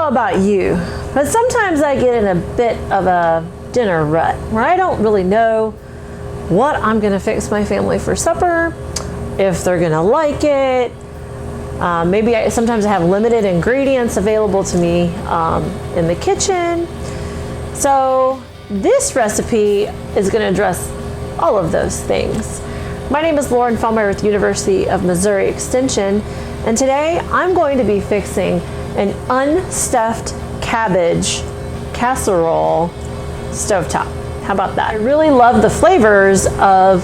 know about you, but sometimes I get in a bit of a dinner rut where I don't really know what I'm gonna fix my family for supper, if they're gonna like it. Sometimes I have limited ingredients available to me in the kitchen. So this recipe is gonna address all of those things. My name is Lauren Fellmeyer with University of Missouri Extension, and today I'm going to be fixing an unstuffed cabbage casserole stovetop. How about that? I really love the flavors of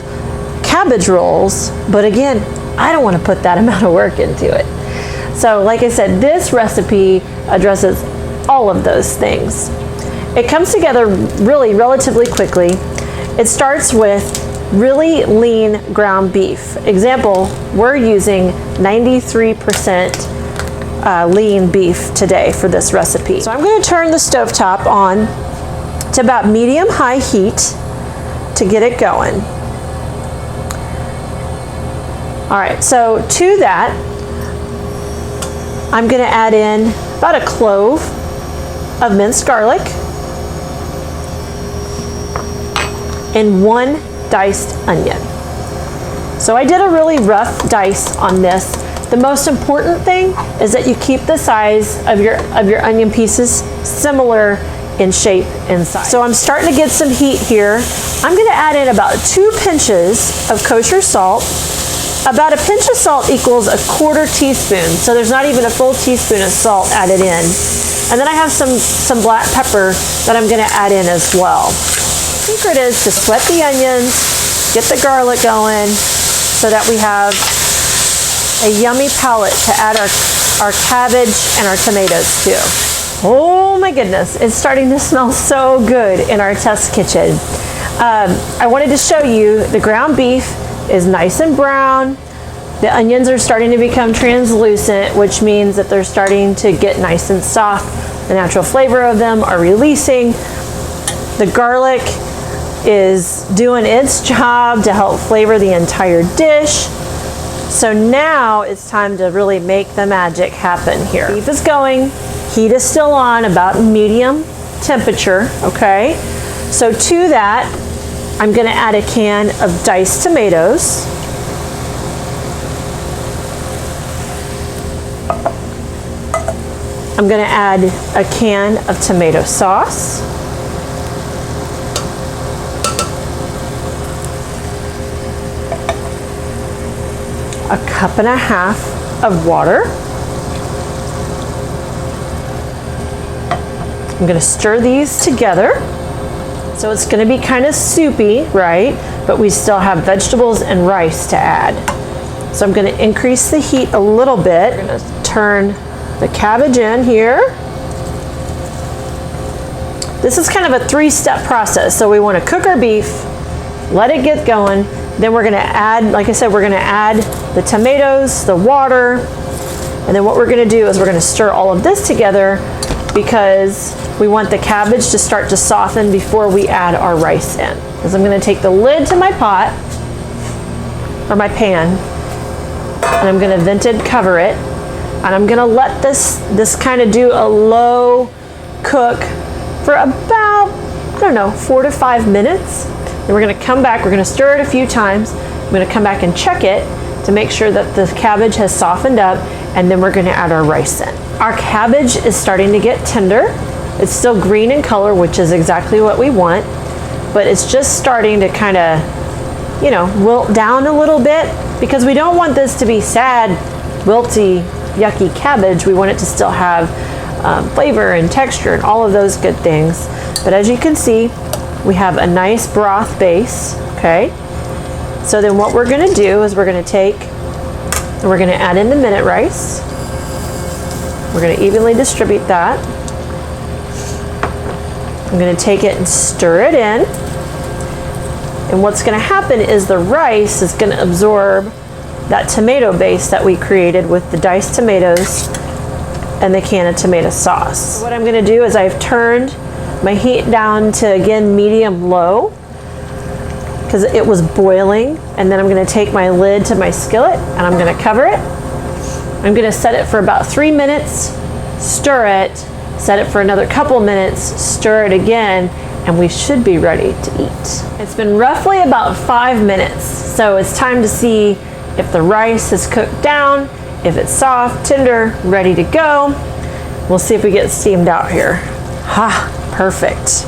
cabbage rolls, but again, I don't want to put that amount of work into it. So like I said, this recipe addresses all of those things. It comes together really relatively quickly. It starts with really lean ground beef. Example, we're using 93% lean beef today for this recipe. So I'm going to turn the stovetop on to about medium-high heat to get it going. All right, so to that, I'm going to add in about a clove of minced garlic and 1 diced onion. So I did a really rough dice on this. The most important thing is that you keep the size of your onion pieces similar in shape and size. So I'm starting to get some heat here. I'm gonna add in about 2 pinches of kosher salt. About a pinch of salt equals a 1/4 teaspoon, so there's not even a full teaspoon of salt added in. And then I have some black pepper that I'm gonna add in as well. The secret is to sweat the onions, get the garlic going so that we have a yummy palette to add our cabbage and our tomatoes to. Oh my goodness, it's starting to smell so good in our test kitchen. I wanted to show you the ground beef is nice and brown. The onions are starting to become translucent, which means that they're starting to get nice and soft. The natural flavor of them are releasing. The garlic is doing its job to help flavor the entire dish. So now it's time to really make the magic happen here. Beef is going, heat is still on, about medium temperature, okay? So to that, I'm gonna add a can of diced tomatoes. I'm gonna add a can of tomato sauce. A 1.5 cups of water. I'm gonna stir these together. So it's gonna be kind of soupy, right? But we still have vegetables and rice to add. So I'm gonna increase the heat a little bit. I'm gonna turn the cabbage in here. This is kind of a 3-step process. So we wanna cook our beef, let it get going, then we're gonna add, like I said, we're gonna add the tomatoes, the water, and then what we're gonna do is we're gonna stir all of this together because we want the cabbage to start to soften before we add our rice in. Because I'm gonna take the lid to my pot, or my pan, and I'm gonna vented cover it, and I'm gonna let this kind of do a low cook for about, I don't know, 4 to 5 minutes. Then we're gonna come back, we're gonna stir it a few times. I'm gonna come back and check it to make sure that the cabbage has softened up, and then we're gonna add our rice in. Our cabbage is starting to get tender. It's still green in color, which is exactly what we want, but it's just starting to kind of, you know, wilt down a little bit because we don't want this to be sad, wilty, yucky cabbage. We want it to still have flavor and texture and all of those good things. But as you can see, we have a nice broth base, okay? So then what we're gonna do is we're gonna take and we're gonna add in the minute rice. We're gonna evenly distribute that. I'm gonna take it and stir it in. And what's gonna happen is the rice is gonna absorb that tomato base that we created with the diced tomatoes and the can of tomato sauce. So what I'm gonna do is I've turned my heat down to, again, medium-low because it was boiling, and then I'm gonna take my lid to my skillet and I'm gonna cover it. I'm gonna set it for about 3 minutes, stir it, set it for another couple minutes, stir it again, and we should be ready to eat. It's been roughly about 5 minutes, so it's time to see if the rice has cooked down, if it's soft, tender, ready to go. We'll see if we get steamed out here. Ha, perfect.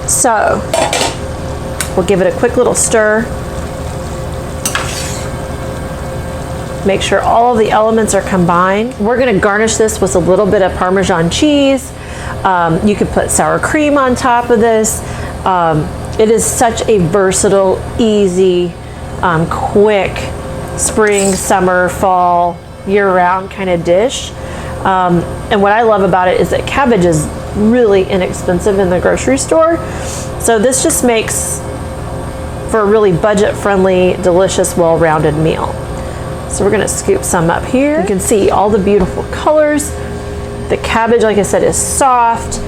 So, we'll give it a quick little stir. Make sure all of the elements are combined. We're gonna garnish this with a little bit of Parmesan cheese. You could put sour cream on top of this. It is such a versatile, easy, quick spring, summer, fall, year-round kind of dish. And what I love about it is that cabbage is really inexpensive in the grocery store. So this just makes for a really budget-friendly, delicious, well-rounded meal. So we're gonna scoop some up here. You can see all the beautiful colors. The cabbage, like I said, is soft.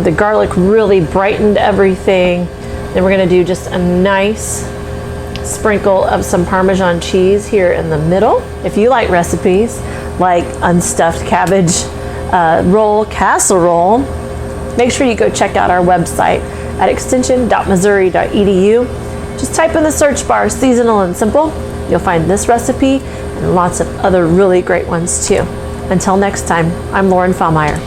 The garlic really brightened everything. Then we're gonna do just a nice sprinkle of some Parmesan cheese here in the middle. If you like recipes like unstuffed cabbage roll, casserole, make sure you go check out our website at extension.missouri.edu. Just type in the search bar, seasonal and simple. You'll find this recipe and lots of other really great ones too. Until next time, I'm Lauren Fallmeyer.